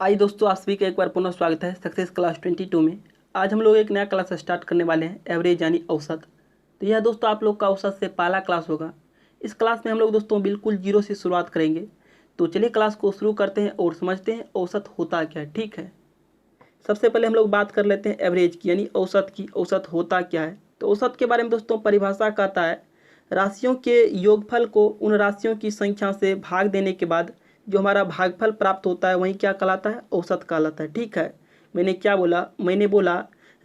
आइए दोस्तों, आप सभी का एक बार पुनः स्वागत है सक्सेस क्लास 22 में। आज हम लोग एक नया क्लास स्टार्ट करने वाले हैं, एवरेज यानी औसत। तो यह दोस्तों आप लोग का औसत से पहला क्लास होगा। इस क्लास में हम लोग दोस्तों बिल्कुल जीरो से शुरुआत करेंगे। तो चलिए क्लास को शुरू करते हैं और समझते हैं औसत होता क्या है। ठीक है, सबसे पहले हम लोग बात कर लेते हैं एवरेज की यानी औसत की। औसत होता क्या है? तो औसत के बारे में दोस्तों परिभाषा कहता है राशियों के योगफल को उन राशियों की संख्या से भाग देने के बाद जो हमारा भागफल प्राप्त होता है वही क्या कहलाता है? औसत कहलाता है। ठीक है, मैंने क्या बोला? मैंने बोला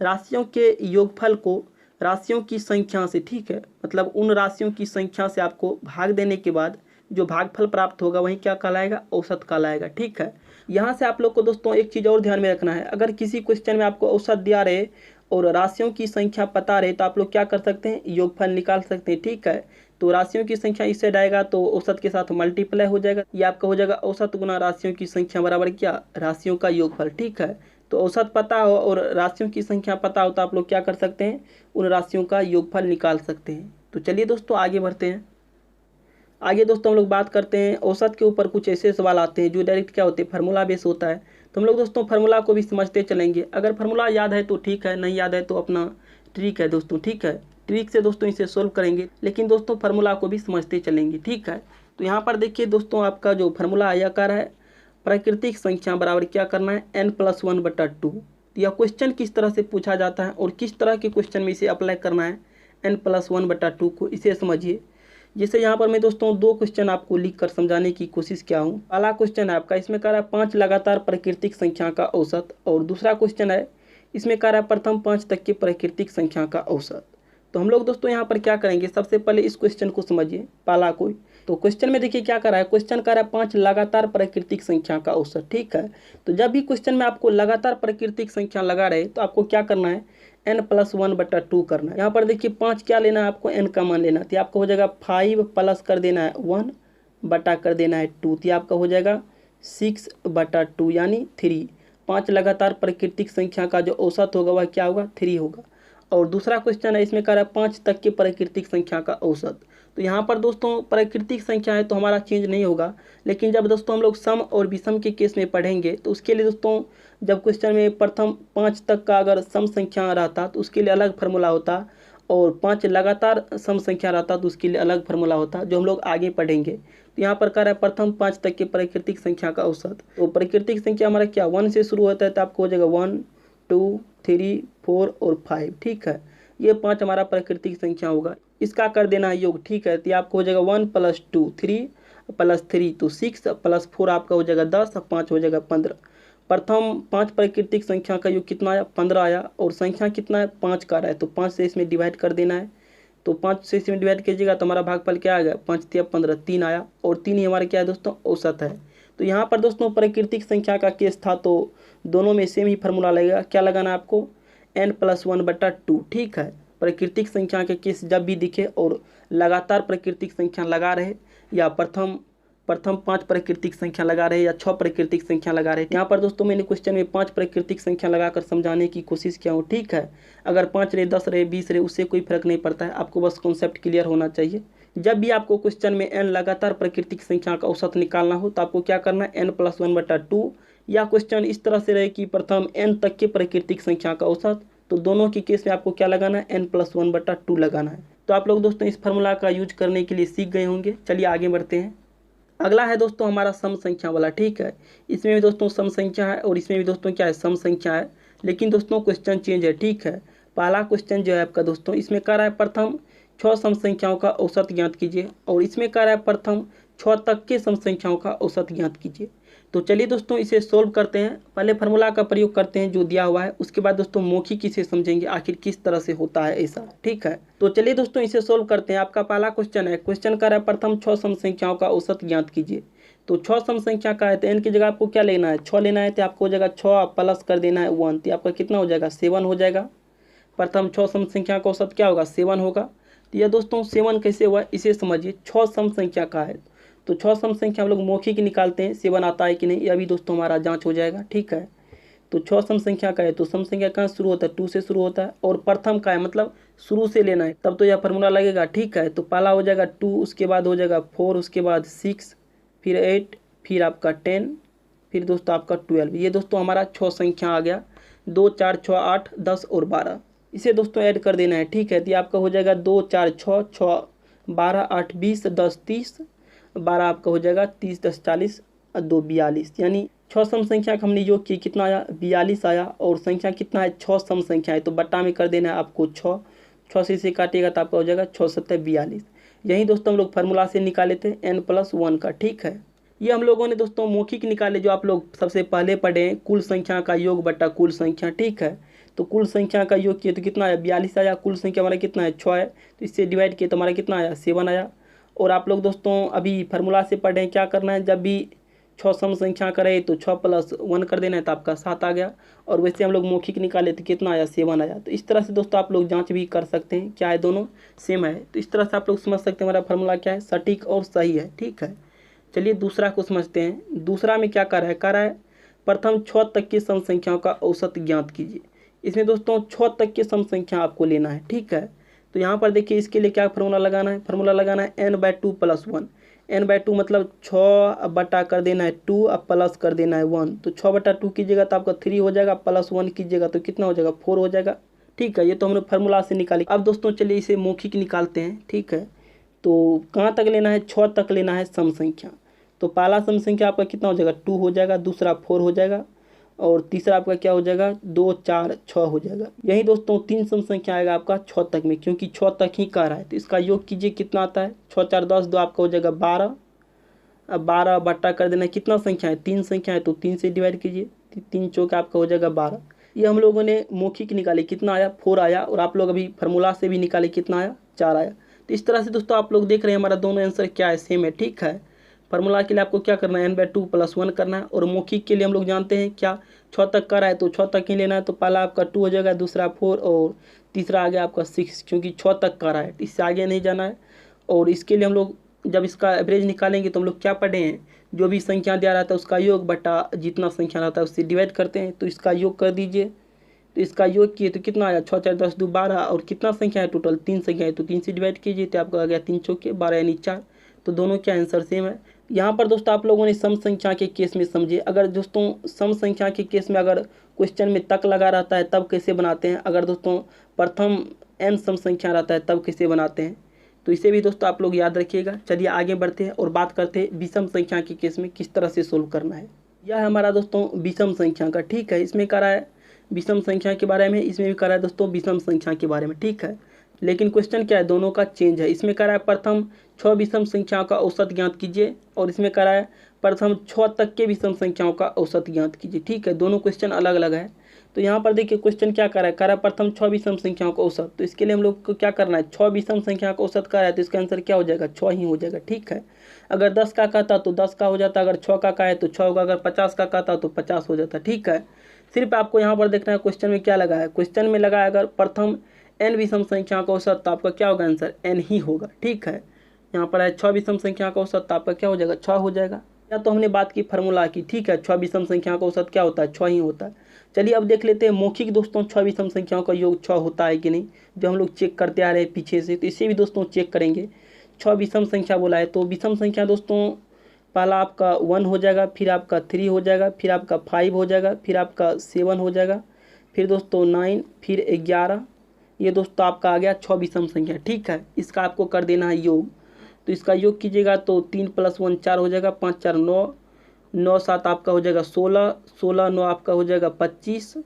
राशियों के योगफल को राशियों की संख्या से, ठीक है, मतलब उन राशियों की संख्या से आपको भाग देने के बाद जो भागफल प्राप्त होगा वही क्या कहलाएगा? औसत कहलाएगा। ठीक है, यहाँ से आप लोग को दोस्तों एक चीज़ और ध्यान में रखना है। अगर किसी क्वेश्चन में आपको औसत दिया रहे और राशियों की संख्या पता रहे तो आप लोग क्या कर सकते हैं? योगफल निकाल सकते हैं। ठीक है, तो राशियों की संख्या इससे जाएगा तो औसत के साथ मल्टीप्लाई हो जाएगा। ये आपका हो जाएगा औसत गुना राशियों की संख्या बराबर क्या? राशियों का योगफल। ठीक है, तो औसत पता हो और राशियों की संख्या पता हो तो आप लोग क्या कर सकते हैं? उन राशियों का योगफल निकाल सकते हैं। तो चलिए दोस्तों आगे बढ़ते हैं। आगे दोस्तों हम लोग बात करते हैं औसत के ऊपर। कुछ ऐसे सवाल आते हैं जो डायरेक्ट क्या होते हैं? फार्मूला बेस होता है। तो हम लोग दोस्तों फार्मूला को भी समझते चलेंगे। अगर फार्मूला याद है तो ठीक है, नहीं याद है तो अपना ट्रिक है दोस्तों। ठीक है, ट्रिक से दोस्तों इसे सोल्व करेंगे, लेकिन दोस्तों फार्मूला को भी समझते चलेंगे। ठीक है, तो यहाँ पर देखिए दोस्तों आपका जो फार्मूला आयकर है प्राकृतिक संख्या बराबर क्या करना है? n+1/2। यह क्वेश्चन किस तरह से पूछा जाता है और किस तरह के क्वेश्चन में इसे अप्लाई करना है n+1/2 को, इसे समझिए। जैसे यहाँ पर मैं दोस्तों दो क्वेश्चन आपको लिख कर समझाने की कोशिश किया हूँ। पहला क्वेश्चन है आपका, इसमें कह रहा है 5 लगातार प्राकृतिक संख्या का औसत, और दूसरा क्वेश्चन है इसमें कह रहा है प्रथम 5 तक की प्राकृतिक संख्या का औसत। तो हम लोग दोस्तों यहाँ पर क्या करेंगे? सबसे पहले इस क्वेश्चन को समझिए, पहला कोई। तो क्वेश्चन में देखिए क्या कर रहा है? क्वेश्चन कर रहा है 5 लगातार प्राकृतिक संख्या का औसत। ठीक है, तो जब भी क्वेश्चन में आपको लगातार प्राकृतिक संख्या लगा रहे तो आपको क्या करना है? n+1/2 करना है। यहाँ पर देखिए 5 क्या लेना है आपको? n का मान लेना है। तो आपका हो जाएगा 5 प्लस कर देना है 1 बटा कर देना है 2। तो आपका हो जाएगा 6/2 यानी 3। 5 लगातार प्राकृतिक संख्या का जो औसत होगा वह क्या होगा? 3 होगा। और दूसरा क्वेश्चन है, इसमें कह रहा है 5 तक के प्राकृतिक संख्या का औसत। तो यहाँ पर दोस्तों प्राकृतिक संख्या है तो हमारा चेंज नहीं होगा, लेकिन जब दोस्तों हम लोग सम और विषम के केस में पढ़ेंगे तो उसके लिए दोस्तों जब क्वेश्चन में प्रथम 5 तक का अगर सम संख्या रहता तो उसके लिए अलग फार्मूला होता, और 5 लगातार सम संख्या रहता तो उसके लिए अलग फार्मूला होता, जो हम लोग आगे पढ़ेंगे। तो यहाँ पर कह रहा है प्रथम 5 तक के प्राकृतिक संख्या का औसत। तो प्राकृतिक संख्या हमारा क्या 1 से शुरू होता है, तो आपको हो जाएगा 1 2 3 4 और 5। ठीक है, ये 5 हमारा प्राकृतिक संख्या होगा। इसका कर देना है योग। ठीक है, तो आपको हो जाएगा 1 + 2 3 + 3 तो 6 + 4 आपका हो जाएगा 10, 5 हो जाएगा 15। प्रथम 5 प्राकृतिक संख्या का योग कितना आया? 15 आया। और संख्या कितना है? 5 का रहा है, तो 5 से इसमें डिवाइड कर देना है। तो 5 से इसमें डिवाइड कीजिएगा तो हमारा भागफल क्या आ गया? 5 × 15 3 आया, और 3 ही हमारा क्या है दोस्तों? औसत है। तो यहाँ पर दोस्तों प्राकृतिक संख्या का केस था तो दोनों में सेम ही फार्मूला लगेगा। क्या लगाना है आपको? n+1/2। ठीक है, प्राकृतिक संख्या के केस जब भी दिखे और लगातार प्राकृतिक संख्या लगा रहे, या प्रथम 5 प्राकृतिक संख्या लगा रहे या 6 प्राकृतिक संख्या लगा रहे। यहाँ पर दोस्तों मैंने क्वेश्चन में 5 प्राकृतिक संख्या लगाकर समझाने की कोशिश किया हूँ। ठीक है, अगर 5 रहे 10 रहे 20 रहे उससे कोई फर्क नहीं पड़ता है, आपको बस कॉन्सेप्ट क्लियर होना चाहिए। जब भी आपको क्वेश्चन में n लगातार प्राकृतिक संख्या का औसत निकालना हो तो आपको क्या करना है? n+1/2, या क्वेश्चन इस तरह से रहे कि प्रथम n तक के प्राकृतिक संख्या का औसत, तो दोनों के केस में आपको क्या लगाना है? n+1/2 लगाना है। तो आप लोग दोस्तों इस फार्मूला का यूज करने के लिए सीख गए होंगे। चलिए आगे बढ़ते हैं। अगला है दोस्तों हमारा सम संख्या वाला। ठीक है, इसमें भी दोस्तों सम संख्या है और इसमें भी दोस्तों क्या है? सम संख्या है, लेकिन दोस्तों क्वेश्चन चेंज है। ठीक है, पहला क्वेश्चन जो है आपका दोस्तों इसमें कह रहा है प्रथम 6 सम संख्याओं का औसत ज्ञात कीजिए, और इसमें कह रहा है प्रथम 6 तक के सम संख्याओं का औसत ज्ञात कीजिए। तो चलिए दोस्तों इसे सोल्व करते हैं। पहले फार्मूला का प्रयोग करते हैं जो दिया हुआ है, उसके बाद दोस्तों मौखिक इसे समझेंगे आखिर किस तरह से होता है ऐसा। ठीक है, तो चलिए दोस्तों इसे सोल्व करते हैं। आपका पहला क्वेश्चन है, क्वेश्चन कर रहा है प्रथम 6 सम संख्याओं का औसत ज्ञात कीजिए। तो 6 सम संख्या का है तो n की जगह आपको क्या लेना है? 6 लेना है, तो आपको हो जाएगा 6 प्लस कर देना है 1, तो आपका कितना हो जाएगा? 7 हो जाएगा। प्रथम 6 सम संख्या का औसत क्या होगा? 7 होगा। तो यह दोस्तों 7 कैसे हुआ इसे समझिए। 6 सम संख्या का है तो 6 सम संख्या हम लोग मौखिक निकालते हैं, 7 आता है कि नहीं, यह भी दोस्तों हमारा जांच हो जाएगा। ठीक है, तो 6 सम संख्या का है तो सम संख्या कहाँ शुरू होता है? 2 से शुरू होता है, और प्रथम का है मतलब शुरू से लेना है, तब तो यह फार्मूला लगेगा। ठीक है, तो पहला हो जाएगा 2, उसके बाद हो जाएगा 4, उसके बाद 6, फिर 8, फिर आपका 10, फिर दोस्तों आपका 12। ये दोस्तों हमारा 6 संख्या आ गया। 2 4 6 8 10 और 12, इसे दोस्तों ऐड कर देना है। ठीक है, तो ये आपका हो जाएगा 2 4 6 6 12 8 20 10 30, 12 आपका हो जाएगा 30 10 40 और 2 42। यानी 6 सम संख्या का हमने योग किया, कितना आया 42 आया। और संख्या कितना है 6 सम संख्या है, तो बट्टा में कर देना है आपको 6। 6 से इसे काटिएगा तो आपका हो जाएगा 6 7 42। यही दोस्तों हम लोग फार्मूला से निकाले थे n+1 का। ठीक है, ये हम लोगों ने दोस्तों मौखिक निकाले, जो आप लोग सबसे पहले पढ़े हैं, कुल संख्या का योग बटा कुल संख्या। ठीक है, तो कुल संख्या का योग किए तो कितना आया 42 आया। कुल संख्या हमारा कितना है 6 है, तो इससे डिवाइड किए तो हमारा कितना आया 7 आया। और आप लोग दोस्तों अभी फार्मूला से पढ़े क्या करना है, जब भी 6 सम संख्या करे तो 6+1 कर देना है, तो आपका 7 आ गया। और वैसे हम लोग मौखिक निकाले तो कितना आया 7 आया। तो इस तरह से दोस्तों आप लोग जांच भी कर सकते हैं क्या है दोनों सेम है। तो इस तरह से आप लोग समझ सकते हैं हमारा फार्मूला क्या है, सटीक और सही है। ठीक है, चलिए दूसरा को समझते हैं। दूसरा में क्या कर रहा है प्रथम 6 तक की सम संख्याओं का औसत ज्ञात कीजिए। इसमें दोस्तों 6 तक की सम संख्या आपको लेना है। ठीक है, तो यहाँ पर देखिए इसके लिए क्या फार्मूला लगाना है, फार्मूला लगाना है n/2 + 1। n/2 मतलब 6 बटा कर देना है 2 अब प्लस कर देना है 1। तो 6/2 कीजिएगा तो आपका 3 हो जाएगा, +1 कीजिएगा तो कितना हो जाएगा 4 हो जाएगा। ठीक है, ये तो हमने फार्मूला से निकाली। अब दोस्तों चलिए इसे मौखिक निकालते हैं। ठीक है, तो कहाँ तक लेना है 6 तक लेना है सम संख्या। तो पहला सम संख्या आपका कितना हो जाएगा 2 हो जाएगा, दूसरा 4 हो जाएगा, और तीसरा आपका क्या हो जाएगा 2 4 6 हो जाएगा। यही दोस्तों 3 सम संख्या आएगा आपका 6 तक में, क्योंकि 6 तक ही कर रहा है। तो इसका योग कीजिए कितना आता है 6 4 10, 2 आपका हो जाएगा 12। अब 12 बट्टा कर देना कितना संख्या है 3 संख्या है, तो 3 से डिवाइड कीजिए, 3 चौका आपका हो जाएगा 12। ये हम लोगों ने मौखिक निकाले, कितना आया 4 आया। और आप लोग अभी फार्मूला से भी निकाले कितना आया 4 आया। तो इस तरह से दोस्तों आप लोग देख रहे हैं हमारा दोनों आंसर क्या है सेम है। ठीक है, फार्मूला के लिए आपको क्या करना है n/2 + 1 करना है। और मौखिक के लिए हम लोग जानते हैं क्या 6 तक का रहा है तो 6 तक ही लेना है। तो पहला आपका 2 हो जाएगा, दूसरा 4 और तीसरा आ गया आपका 6, क्योंकि 6 तक का रहा है, इससे आगे नहीं जाना है। और इसके लिए हम लोग जब इसका एवरेज निकालेंगे तो हम लोग क्या पढ़े हैं, जो भी संख्या दिया रहता है उसका योग बटा जितना संख्या रहता है उससे डिवाइड करते हैं। तो इसका योग कर दीजिए, तो इसका योग किए तो कितना आया 6 4 10 2 12। और कितना संख्या है टोटल 3 संख्या है, तो 3 से डिवाइड कीजिए तो आपका आ गया 3 चौके 12 यानी 4। तो दोनों क्या आंसर सेम है। यहाँ पर दोस्तों आप लोगों ने सम संख्या के केस में समझे। अगर दोस्तों सम संख्या के केस में अगर क्वेश्चन में तक लगा रहता है तब कैसे बनाते हैं, अगर दोस्तों प्रथम n सम संख्या रहता है तब कैसे बनाते हैं, तो इसे भी दोस्तों आप लोग याद रखिएगा। चलिए आगे बढ़ते हैं और बात करते हैं विषम संख्या के केस में किस तरह से सोल्व करना है। यह है हमारा दोस्तों विषम संख्या का। ठीक है, इसमें करा है विषम संख्या के बारे में, इसमें भी करा है दोस्तों विषम संख्या के बारे में। ठीक है, लेकिन क्वेश्चन क्या है दोनों का चेंज है। इसमें करा है प्रथम 6 विषम संख्याओं का औसत ज्ञात कीजिए, और इसमें करा है प्रथम 6 तक के विषम संख्याओं का औसत ज्ञात कीजिए। ठीक है, दोनों क्वेश्चन अलग अलग है। तो यहाँ पर देखिए क्वेश्चन क्या कर रहा है प्रथम 6 विषम संख्याओं का औसत। तो इसके लिए हम लोग को क्या करना है 6 विषम संख्या का औसत कर रहा है, तो इसका आंसर क्या हो जाएगा 6 ही हो जाएगा। ठीक है, अगर 10 का कहता तो 10 का हो जाता, अगर 6 का है तो 6 होगा, अगर 50 का कहता तो 50 हो जाता। ठीक है, सिर्फ आपको यहाँ पर देखना है क्वेश्चन में क्या लगा है। क्वेश्चन में लगा है अगर प्रथम n विषम संख्या का औसत, तो आपका क्या होगा आंसर n ही होगा। ठीक है, यहाँ पर है 6 विषम संख्या का औसत, तो आपका क्या हो जाएगा 6 हो जाएगा। या तो हमने बात की फार्मूला की। ठीक है, 6 विषम संख्या का औसत क्या होता है 6 ही होता है। चलिए अब देख लेते हैं मौखिक दोस्तों 6 विषम संख्याओं का योग 6 होता है कि नहीं, जो हम लोग चेक करते आ रहे हैं पीछे से। तो इसे भी दोस्तों चेक करेंगे। 6 विषम संख्या बोला है, तो विषम संख्या दोस्तों पहला आपका 1 हो जाएगा, फिर आपका 3 हो जाएगा, फिर आपका 5 हो जाएगा, फिर आपका 7 हो जाएगा, फिर दोस्तों 9, फिर 11। ये दोस्तों आपका आ गया 6 विषम संख्या। ठीक है, इसका आपको कर देना है योग। तो इसका योग कीजिएगा तो 3 + 1 4 हो जाएगा, 5 4 9, 9 7 आपका हो जाएगा 16, 16 9 आपका हो जाएगा 25,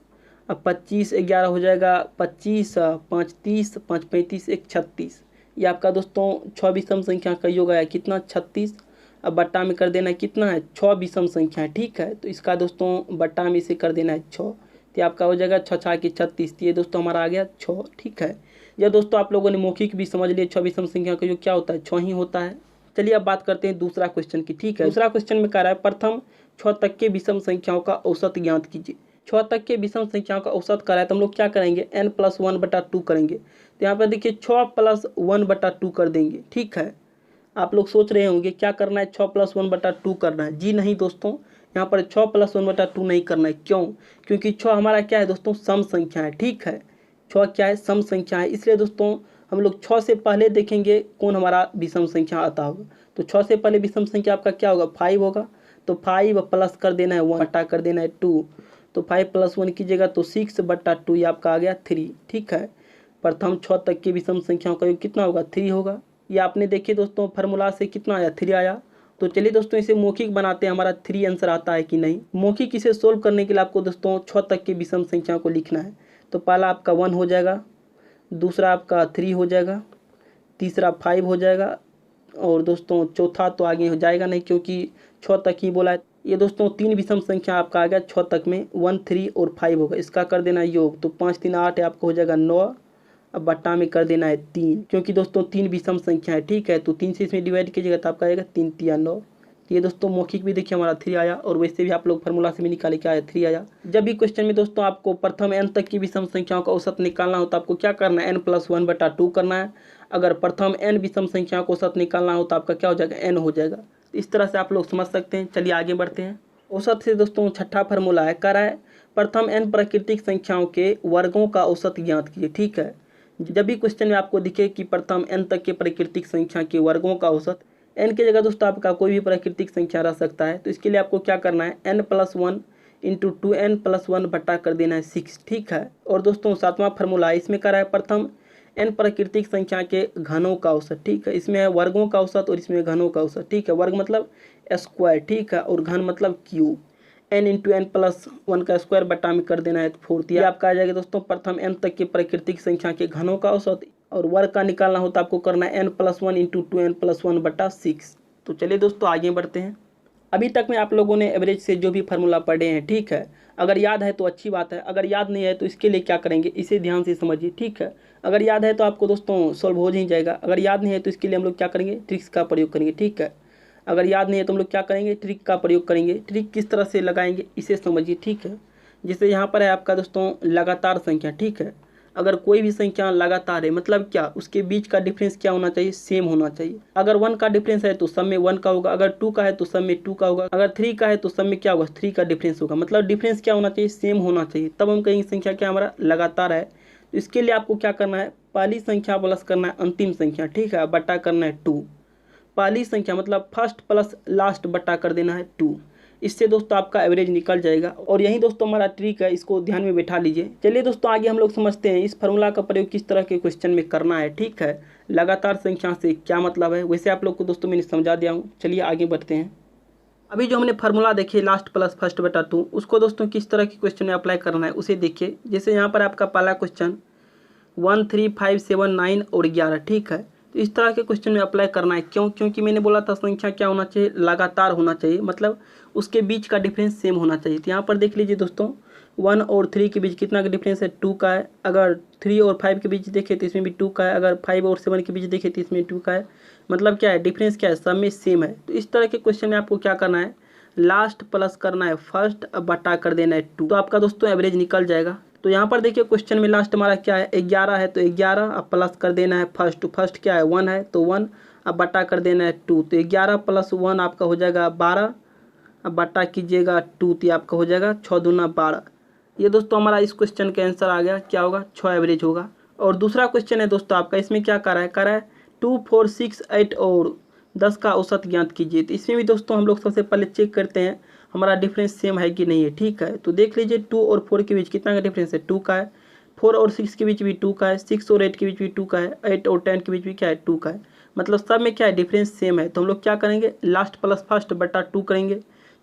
अब 25 11 हो जाएगा 25, 5 30, 5 35 1 36। ये आपका दोस्तों 6 विषम संख्या का योग आया कितना 36। अब बट्टा में कर देना है कितना है 6 विषम संख्या है। ठीक है, तो इसका दोस्तों बट्टा में इसे कर देना है 6, तो आपका हो जाएगा 6 6 की 36। ये दोस्तों हमारा आ गया 6। ठीक है, यह दोस्तों आप लोगों ने मौखिक भी समझ लिए 6 विषम संख्या का योग क्या होता है 6 ही होता है। चलिए अब बात करते हैं दूसरा क्वेश्चन की। ठीक है, दूसरा क्वेश्चन में कह रहा है प्रथम 6 तक के विषम संख्याओं का औसत ज्ञात कीजिए। 6 तक के विषम संख्याओं का औसत करा है, तो हम लोग क्या करेंगे n+1/2 करेंगे। तो यहाँ पर देखिए 6 + 1/2 कर देंगे। ठीक है, आप लोग सोच रहे होंगे क्या करना है 6 + 1/2 करना है। जी नहीं दोस्तों, यहाँ पर 6 + 1/2 नहीं करना है। क्यों? क्योंकि 6 हमारा क्या है दोस्तों सम संख्या है। ठीक है, 6 क्या है सम संख्या है, इसलिए दोस्तों हम लोग 6 से पहले देखेंगे कौन हमारा विषम संख्या आता होगा। तो 6 से पहले विषम संख्या आपका क्या होगा 5 होगा। तो 5 प्लस कर देना है 1 बटा कर देना है 2, तो 5 + 1 कीजिएगा तो 6 बटा 2 ये आपका आ गया 3। ठीक है, प्रथम 6 तक की विषम संख्याओं का योग कितना होगा 3 होगा। ये आपने देखिए दोस्तों फार्मूला से कितना आया 3 आया। तो चलिए दोस्तों इसे मौखिक बनाते हैं, हमारा 3 आंसर आता है कि नहीं। मौखिक इसे सोल्व करने के लिए आपको दोस्तों 6 तक की विषम संख्याओं को लिखना है। तो पहला आपका 1 हो जाएगा, दूसरा आपका 3 हो जाएगा, तीसरा 5 हो जाएगा, और दोस्तों चौथा तो आगे हो जाएगा नहीं क्योंकि 6 तक ही बोला है। ये दोस्तों 3 विषम संख्या आपका आ गया 6 तक में, 1, 3 और 5 होगा। इसका कर देना योग, तो 5 3 8 है, आपका हो जाएगा 9। अब बट्टा में कर देना है 3, क्योंकि दोस्तों 3 विषम संख्या है। ठीक है, तो 3 से इसमें डिवाइड कीजिएगा तो आपका आएगा 3 3 9। ये दोस्तों मौखिक भी देखिए हमारा 3 आया, और वैसे भी आप लोग फार्मूला से भी निकाले क्या आया 3 आया। जब भी क्वेश्चन में दोस्तों आपको प्रथम n तक की विषम संख्याओं का औसत निकालना हो तो आपको क्या करना है, n + 1 बटा 2 करना है। अगर प्रथम n विषम संख्याओं का औसत निकालना हो तो आपका क्या हो जाएगा, n हो जाएगा। इस तरह से आप लोग समझ सकते हैं। चलिए आगे बढ़ते हैं। औसत से दोस्तों छठा फार्मूला है, कह रहा है प्रथम n प्राकृतिक संख्याओं के वर्गों का औसत ज्ञात कीजिए। ठीक है, जब भी क्वेश्चन में आपको दिखे कि प्रथम n तक के प्राकृतिक संख्या के वर्गों का औसत, n की जगह दोस्तों आपका कोई भी प्राकृतिक संख्या रह सकता है, तो इसके लिए आपको क्या करना है, n + 1 × 2n + 1 बटा कर देना है 6। ठीक है, और दोस्तों सातवां फार्मूला है, इसमें कह रहा है प्रथम n प्राकृतिक संख्या के घनों का औसत। ठीक है, इसमें है वर्गों का औसत और इसमें घनों का औसत। ठीक है, वर्ग मतलब स्क्वायर, ठीक है, और घन मतलब क्यूब। n × n + 1 का स्क्वायर बटा में कर देना है 4। ये आपका आ जाएगा दोस्तों प्रथम n तक के प्राकृतिक संख्या के घनों का औसत, और वर्ग का निकालना हो तो आपको करना है n + 1 × 2n + 1 बटा 6। तो चलिए दोस्तों आगे बढ़ते हैं। अभी तक में आप लोगों ने एवरेज से जो भी फार्मूला पढ़े हैं, ठीक है, अगर याद है तो अच्छी बात है, अगर याद नहीं है तो इसके लिए क्या करेंगे, इसे ध्यान से समझिए। ठीक है, अगर याद है तो आपको दोस्तों सॉल्व हो ही जाएगा, अगर याद नहीं है तो इसके लिए हम लोग क्या करेंगे, ट्रिक्स का प्रयोग करेंगे। ठीक है, अगर याद नहीं है तो हम लोग क्या करेंगे, ट्रिक का प्रयोग करेंगे। ट्रिक किस तरह से लगाएंगे इसे समझिए। ठीक है, जैसे यहाँ पर है आपका दोस्तों लगातार संख्या। ठीक है, अगर कोई भी संख्या लगातार है मतलब क्या, उसके बीच का डिफरेंस क्या होना चाहिए, सेम होना चाहिए। अगर 1 का डिफरेंस है तो सब में 1 का होगा, अगर 2 का है तो सब में 2 का होगा, अगर 3 का है तो सब में क्या होगा, 3 का डिफरेंस होगा। मतलब डिफरेंस क्या होना चाहिए, सेम होना चाहिए, तब हम कहेंगे संख्या क्या हमारा लगातार है। तो इसके लिए आपको क्या करना है, पहली संख्या प्लस करना है अंतिम संख्या। ठीक है, बटा करना है 2। पहली संख्या मतलब फर्स्ट प्लस लास्ट बटा कर देना है 2। इससे दोस्तों आपका एवरेज निकल जाएगा, और यही दोस्तों हमारा ट्रिक है, इसको ध्यान में बैठा लीजिए। चलिए दोस्तों आगे हम लोग समझते हैं इस फार्मूला का प्रयोग किस तरह के क्वेश्चन में करना है। ठीक है, लगातार संख्या से क्या मतलब है, वैसे आप लोग को दोस्तों मैंने समझा दिया हूँ। चलिए आगे बढ़ते हैं। अभी जो हमने फार्मूला देखिए लास्ट प्लस फर्स्ट बटा 2, उसको दोस्तों किस तरह के क्वेश्चन में अप्लाई करना है उसे देखिए। जैसे यहाँ पर आपका पहला क्वेश्चन 1 3 5 7 9 और 11। ठीक है, तो इस तरह के क्वेश्चन में अप्लाई करना है। क्यों, क्योंकि मैंने बोला था संख्या क्या होना चाहिए, लगातार होना चाहिए, मतलब उसके बीच का डिफरेंस सेम होना चाहिए। तो यहाँ पर देख लीजिए दोस्तों 1 और 3 के बीच कितना का डिफरेंस है, 2 का है। अगर 3 और 5 के बीच देखें तो इसमें भी 2 का है, अगर 5 और 7 के बीच देखें तो इसमें 2 का है। मतलब क्या है, डिफरेंस क्या है, सब में सेम है। तो इस तरह के क्वेश्चन में आपको क्या करना है, लास्ट प्लस करना है फर्स्ट, बटा कर देना है 2, तो आपका दोस्तों एवरेज निकल जाएगा। तो यहाँ पर देखिए क्वेश्चन में लास्ट हमारा क्या है, 11 है, तो 11 अब प्लस कर देना है फर्स्ट, तो फर्स्ट क्या है 1 है, तो 1 अब बटा कर देना है 2, तो 11 + 1 आपका हो जाएगा 12, अब बटा कीजिएगा 2, तो आपका हो जाएगा 6 दूना 12। ये दोस्तों हमारा इस क्वेश्चन का आंसर आ गया, क्या होगा 6 एवरेज होगा। और दूसरा क्वेश्चन है दोस्तों आपका, इसमें क्या कर रहा है 2 4 6 8 और 10 का औसत ज्ञात कीजिए। तो इसमें भी दोस्तों हम लोग सबसे पहले चेक करते हैं हमारा डिफरेंस सेम है कि नहीं है। ठीक है, तो देख लीजिए 2 और 4 के बीच कितना का डिफरेंस है, 2 का है। 4 और 6 के बीच भी 2 का है, 6 और 8 के बीच भी 2 का है, 8 और 10 के बीच भी क्या है 2 का है। मतलब सब में क्या है, डिफरेंस सेम है। तो हम लोग क्या करेंगे, लास्ट प्लस फर्स्ट बटा 2 करेंगे।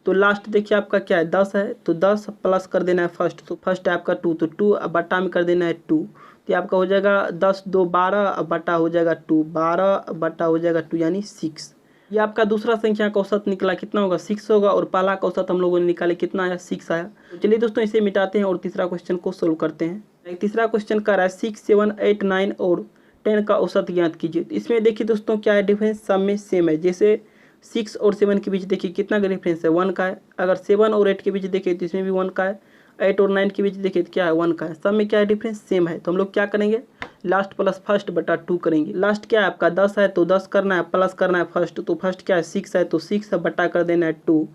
तो लास्ट देखिए आपका क्या है 10 है, तो 10 प्लस कर देना है फर्स्ट, तो फर्स्ट है आपका 2, तो 2 बटा में कर देना है 2, तो आपका हो जाएगा 10 2 12 बटा हो जाएगा 2, 12 बटा हो जाएगा 2 यानी 6। ये आपका दूसरा संख्या का औसत निकला, कितना होगा 6 होगा, और पहला का औसत हम लोगों ने निकाले कितना आया 6 आया। तो चलिए दोस्तों इसे मिटाते हैं और तीसरा क्वेश्चन को सोल्व करते हैं। तीसरा क्वेश्चन कर रहा है 6 7 8 9 और 10 का औसत ज्ञात कीजिए। इसमें देखिए दोस्तों क्या है, डिफरेंस सब में सेम है। जैसे 6 और 7 के बीच देखिए कितना का डिफरेंस है, 1 का है। अगर 7 और 8 के बीच देखिए तो इसमें भी 1 का है। 8 और 9 के बीच देखिए तो क्या है 1 का है। सब में क्या है, डिफरेंस सेम है। तो हम लोग क्या करेंगे, लास्ट प्लस फर्स्ट बटा 2 करेंगे। लास्ट क्या है आपका 10 है, तो 10 करना है प्लस करना है फर्स्ट, तो फर्स्ट क्या है 6 है, तो 6 बटा कर देना है 2,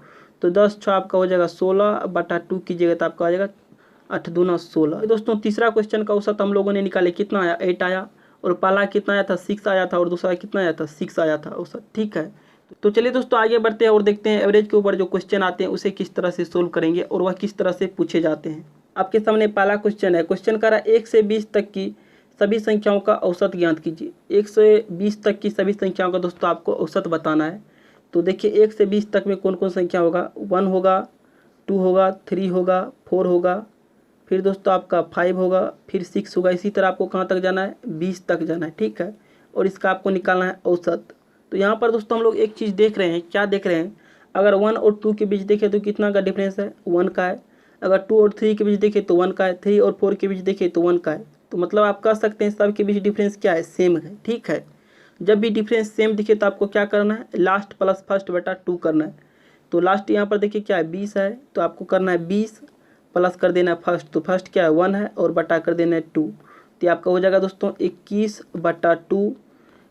तो 10 6 आपका हो जाएगा 16 बटा 2 कीजिएगा तो आपका आ जाएगा 8 दूना 16। दोस्तों तीसरा क्वेश्चन का औसत हम लोगों ने निकाले, कितना आया 8 आया, और पहला कितना आया था 6 आया था, और दूसरा कितना आया था 6 आया था औसत। ठीक है, तो चलिए दोस्तों आगे बढ़ते हैं और देखते हैं एवरेज के ऊपर जो क्वेश्चन आते हैं उसे किस तरह से सोल्व करेंगे और वह किस तरह से पूछे जाते हैं। आपके सामने पहला क्वेश्चन है। क्वेश्चन कह रहा है 1 से 20 तक की सभी संख्याओं का औसत ज्ञात कीजिए। 1 से 20 तक की सभी संख्याओं का दोस्तों आपको औसत बताना है। तो देखिए 1 से 20 तक में कौन कौन संख्या होगा। 1 होगा, 2 होगा, 3 होगा, 4 होगा, फिर दोस्तों आपका 5 होगा, फिर 6 होगा। इसी तरह आपको कहाँ तक जाना है, 20 तक जाना है, ठीक है। और इसका आपको निकालना है औसत। तो यहाँ पर दोस्तों हम लोग एक चीज़ देख रहे हैं, क्या देख रहे हैं, अगर 1 और 2 के बीच देखें तो कितना का डिफरेंस है, 1 का है। अगर 2 और 3 के बीच देखें तो 1 का है। 3 और 4 के बीच देखें तो 1 का है। तो मतलब आप कह सकते हैं सब के बीच डिफरेंस क्या है, सेम है, ठीक है। जब भी डिफरेंस सेम दिखे तो आपको क्या करना है, लास्ट प्लस फर्स्ट बटा 2 करना है। तो लास्ट यहाँ पर देखिए क्या है, 20 है, तो आपको करना है 20 प्लस कर देना है फर्स्ट। तो फर्स्ट क्या है, 1 है, और बटा कर देना है 2। तो आपका हो जाएगा दोस्तों 21 बटा 2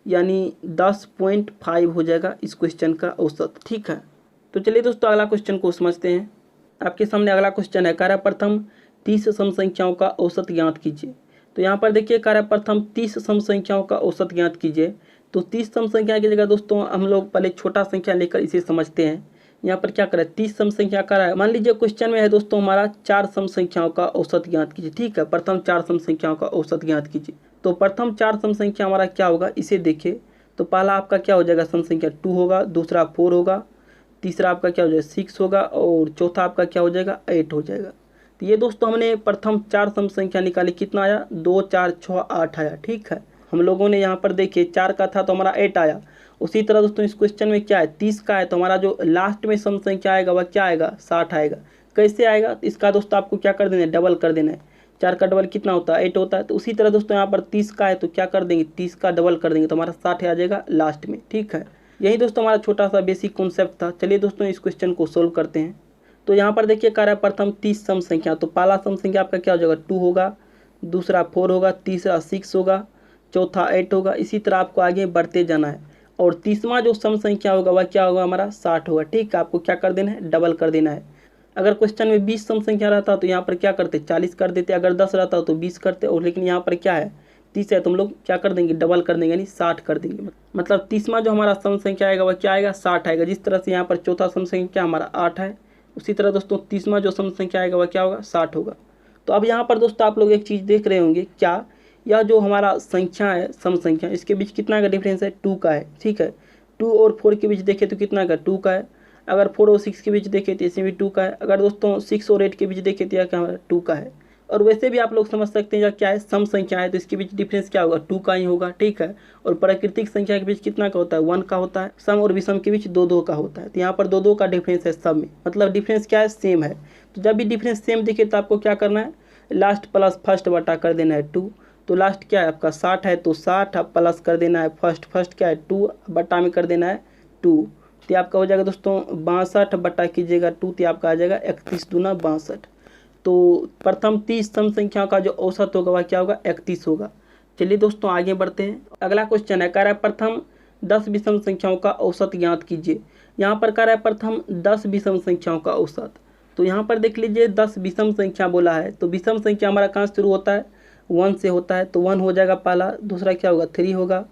यानी 10.5 हो जाएगा इस क्वेश्चन का औसत, ठीक है। तो चलिए दोस्तों अगला क्वेश्चन को समझते हैं। आपके सामने अगला क्वेश्चन है, कार्य प्रथम 30 सम संख्याओं का औसत ज्ञात कीजिए। तो यहाँ पर देखिए कार्य प्रथम 30 सम संख्याओं का औसत ज्ञात कीजिए। तो 30 सम संख्या की जगह दोस्तों हम लोग पहले छोटा संख्या लेकर इसे समझते हैं। यहाँ पर क्या करें, 30 सम संख्या का है। मान लीजिए क्वेश्चन में है दोस्तों हमारा 4 सम संख्याओं का औसत ज्ञात कीजिए, ठीक है। प्रथम 4 सम संख्याओं का औसत ज्ञात कीजिए। तो प्रथम 4 सम संख्या हमारा क्या होगा, इसे देखिए। तो पहला आपका क्या हो जाएगा, सम संख्या 2 होगा, दूसरा 4 होगा, तीसरा आपका क्या हो जाएगा 6 होगा, और चौथा आपका क्या हो जाएगा 8 हो जाएगा। तो ये दोस्तों हमने प्रथम 4 सम संख्या निकाली, कितना आया, 2 4 6 8 आया, ठीक है। हम लोगों ने यहाँ पर देखिए 4 का था तो हमारा 8 आया। उसी तरह दोस्तों इस क्वेश्चन में क्या है, 30 का है, तो हमारा जो लास्ट में सम संख्या आएगा वह क्या आएगा, 60 आएगा। कैसे आएगा, इसका दोस्तों आपको क्या कर देना है, डबल कर देना है। 4 का डबल कितना होता है, 8 होता है। तो उसी तरह दोस्तों यहाँ पर 30 का है तो क्या कर देंगे, 30 का डबल कर देंगे तो हमारा 60 आ जाएगा लास्ट में, ठीक है। यही दोस्तों हमारा छोटा सा बेसिक कॉन्सेप्ट था। चलिए दोस्तों इस क्वेश्चन को सोल्व करते हैं। तो यहाँ पर देखिए कार्य प्रथम 30 सम संख्या। तो पहला सम संख्या आपका क्या हो जाएगा, 2 होगा, दूसरा 4 होगा, तीसरा 6 होगा, चौथा 8 होगा। इसी तरह आपको आगे बढ़ते जाना है। और तीसवा जो सम संख्या होगा वह क्या होगा, हमारा 60 होगा, ठीक है। आपको क्या कर देना है, डबल कर देना है। अगर क्वेश्चन में 20 सम संख्या रहता तो यहाँ पर क्या करते, 40 कर देते। अगर 10 रहता तो 20 करते। और लेकिन यहाँ पर क्या है, 30 है, तो हम लोग क्या कर देंगे, डबल कर देंगे, यानी 60 कर देंगे। मतलब 30वां जो हमारा सम संख्या आएगा वह क्या आएगा, 60 आएगा। जिस तरह से यहाँ पर चौथा सम संख्या हमारा 8 है, उसी तरह दोस्तों 30वां जो सम संख्या आएगा वह क्या होगा, 60 होगा। तो अब यहाँ पर दोस्तों आप लोग एक चीज़ देख रहे होंगे, क्या, यह जो हमारा संख्या है, सम संख्या, इसके बीच कितना का डिफरेंस है, 2 का है, ठीक है। 2 और 4 के बीच देखें तो कितना का, 2 का है। अगर 4 और 6 के बीच देखें तो इसमें भी 2 का है। अगर दोस्तों 6 और 8 के बीच देखें तो यह क्या हमारा 2 का है। और वैसे भी आप लोग समझ सकते हैं यह क्या है, सम संख्या है तो इसके बीच डिफरेंस क्या होगा, 2 का ही होगा, ठीक है। और प्राकृतिक संख्या के बीच कितना का होता है, 1 का होता है। सम और विषम के बीच 2 2 का होता है। तो यहाँ पर 2 2 का डिफरेंस है सब में, मतलब डिफरेंस क्या है, सेम है। तो जब भी डिफरेंस सेम दिखे तो आपको क्या करना है, लास्ट प्लस फर्स्ट बटा कर देना है 2। तो लास्ट क्या है आपका 60 है, तो 60 प्लस कर देना है फर्स्ट क्या है 2, बटा में कर देना है 2। तो आपका हो जाएगा दोस्तों 62 बटा कीजिएगा 2, तो आपका आ जाएगा 31 दूना 62। तो प्रथम 30 सम संख्याओं का जो औसत होगा वह क्या होगा, 31 होगा। चलिए दोस्तों आगे बढ़ते हैं। अगला क्वेश्चन है, कार्य प्रथम 10 विषम संख्याओं का औसत ज्ञात कीजिए। यहाँ पर कार्य प्रथम 10 विषम संख्याओं का औसत। तो यहाँ पर देख लीजिए 10 विषम संख्या बोला है, तो विषम संख्या हमारा कहाँ शुरू होता है, 1 से होता है। तो 1 हो जाएगा पहला, दूसरा क्या होगा 3 होगा,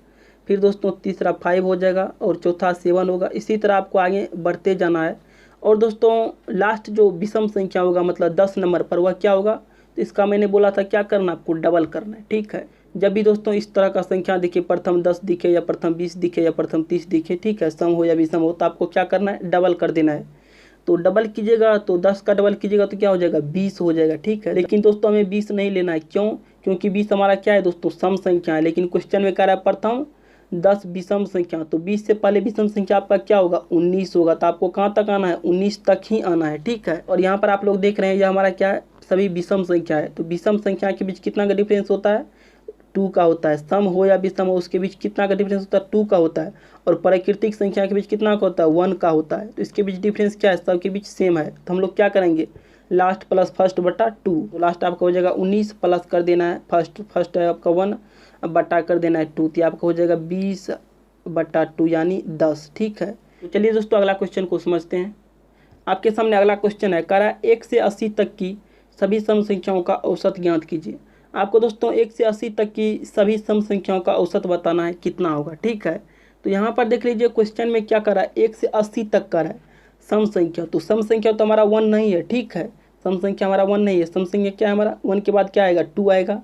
फिर दोस्तों तीसरा 5 हो जाएगा, और चौथा 7 होगा। इसी तरह आपको आगे बढ़ते जाना है। और दोस्तों लास्ट जो विषम संख्या होगा मतलब 10 नंबर पर वह क्या होगा, तो इसका मैंने बोला था क्या करना, आपको डबल करना है, ठीक है। जब भी दोस्तों इस तरह का संख्या दिखे, प्रथम 10 दिखे या प्रथम 20 दिखे या प्रथम 30 दिखे, ठीक है, सम हो या विषम हो, तो आपको क्या करना है, डबल कर देना है। तो डबल कीजिएगा तो 10 का डबल कीजिएगा तो क्या हो जाएगा, 20 हो जाएगा, ठीक है। लेकिन दोस्तों हमें 20 नहीं लेना है, क्यों, क्योंकि 20 हमारा क्या है दोस्तों, सम संख्या है। लेकिन क्वेश्चन में कह रहा है प्रथम 10 विषम संख्या, तो 20 से पहले विषम संख्या आपका क्या होगा, 19 होगा। तो आपको कहाँ तक आना है, 19 तक ही आना है, ठीक है। और यहाँ पर आप लोग देख रहे हैं यह हमारा क्या है, सभी विषम संख्या है। तो विषम संख्या के बीच कितना का डिफरेंस होता है, 2 का होता है। सम हो या विषम हो उसके बीच कितना का डिफरेंस होता है, 2 का होता है। और प्राकृतिक संख्या के बीच कितना का होता है, 1 का होता है। तो इसके बीच डिफरेंस क्या है, सबके बीच सेम है। तो हम लोग क्या करेंगे, लास्ट प्लस फर्स्ट बटा 2। तो लास्ट आपका हो जाएगा 19 प्लस कर देना है फर्स्ट है आपका 1 बटा कर देना है 2, तो आपका हो जाएगा 20 बटा 2 यानी 10, ठीक है। तो चलिए दोस्तों अगला क्वेश्चन को समझते हैं। आपके सामने अगला क्वेश्चन है, करा 1 से 80 तक की सभी सम संख्याओं का औसत ज्ञात कीजिए। आपको दोस्तों 1 से 80 तक की सभी सम संख्याओं का औसत बताना है कितना होगा, ठीक है। तो यहाँ पर देख लीजिए क्वेश्चन में क्या कर रहा है, 1 से 80 तक का है सम संख्या। तो सम संख्या तो हमारा 1 नहीं है, ठीक है, सम संख्या हमारा 1 नहीं है। सम संख्या क्या है हमारा, 1 के बाद क्या आएगा, 2 आएगा,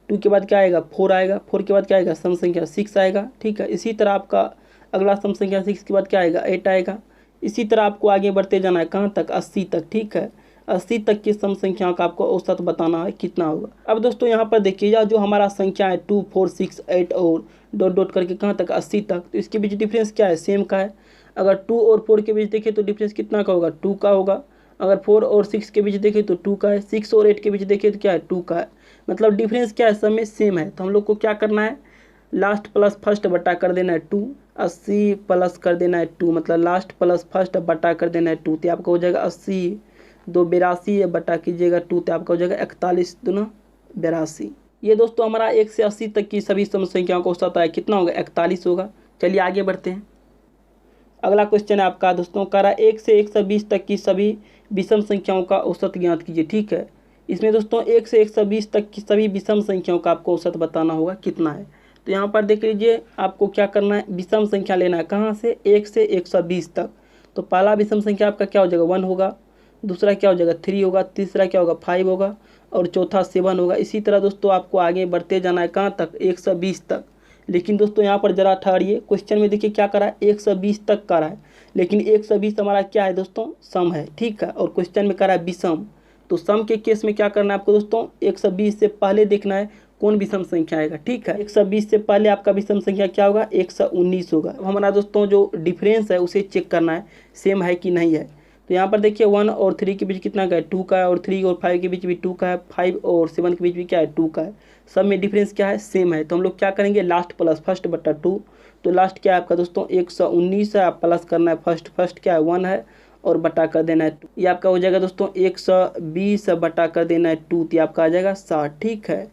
2 के बाद क्या आएगा, 4 आएगा, 4 के बाद क्या आएगा, सम संख्या 6 आएगा, ठीक है। इसी तरह आपका अगला सम संख्या 6 के बाद क्या आएगा, 8 आएगा। इसी तरह आपको आगे बढ़ते जाना है, कहाँ तक, 80 तक, ठीक है। 80 तक की सम संख्याओं का आपको औसत बताना है कितना होगा। अब दोस्तों यहाँ पर देखिए, जो हमारा संख्या है 2, 4, 6, 8 और डॉट डॉट करके कहाँ तक, 80 तक, तो इसके बीच डिफरेंस क्या है, सेम का है। अगर 2 और 4 के बीच देखें तो डिफरेंस कितना का होगा, 2 का होगा। अगर 4 और 6 के बीच देखें तो 2 का है। 6 और 8 के बीच देखें तो क्या है, 2 का है। मतलब डिफरेंस क्या है, सब में सेम है। तो हम लोग को क्या करना है, लास्ट प्लस फर्स्ट बटा कर देना है 2, 80 प्लस कर देना है 2, मतलब लास्ट प्लस फर्स्ट बटा कर देना है 2, तो आपका हो जाएगा 80, 2 82 बटा कीजिएगा 2, तो आपका हो जाएगा 41 दूना 82। ये दोस्तों हमारा 1 से 80 तक की सभी सम संख्याओं का औसत है, कितना होगा, 41 होगा। चलिए आगे बढ़ते हैं। अगला क्वेश्चन है आपका दोस्तों, कह रहा है 1 से 120 तक की सभी विषम संख्याओं का औसत ज्ञात कीजिए, ठीक है। इसमें दोस्तों 1 से 120 तक की सभी विषम संख्याओं का आपको औसत बताना होगा कितना है। तो यहाँ पर देख लीजिए, आपको क्या करना है, विषम संख्या लेना है, कहाँ से, 1 से 120 तक। तो पहला विषम संख्या आपका क्या हो जाएगा, 1 होगा, दूसरा क्या हो जाएगा, 3 होगा, तीसरा क्या होगा, 5 होगा, और चौथा 7 होगा। इसी तरह दोस्तों आपको आगे बढ़ते जाना है, कहाँ तक, 120 तक। लेकिन दोस्तों यहाँ पर जरा ठहरिए, क्वेश्चन में देखिए क्या करा है, 120 तक करा है, लेकिन 120 हमारा क्या है दोस्तों, सम है, ठीक है, और क्वेश्चन में करा है विषम। तो सम के केस में क्या करना है आपको दोस्तों, 120 से पहले देखना है कौन विषम संख्या आएगा, ठीक है। 120 से पहले आपका विषम संख्या क्या होगा, 119 होगा। अब हमारा दोस्तों जो डिफरेंस है उसे चेक करना है, सेम है कि नहीं है। तो यहाँ पर देखिए 1 और 3 के बीच कितना का है, 2 का है, और 3 और 5 के बीच भी 2 का है, 5 और 7 के बीच भी क्या है, 2 का है। सब में डिफरेंस क्या है, सेम है। तो हम लोग क्या करेंगे, लास्ट प्लस फर्स्ट बटा 2। तो लास्ट क्या है आपका दोस्तों, 119 है, आप प्लस करना है फर्स्ट, फर्स्ट क्या है 1 है, और बटा कर देना है 2। ये आपका हो जाएगा दोस्तों 120 बटा कर देना है 2, तो आपका आ जाएगा 60, ठीक है।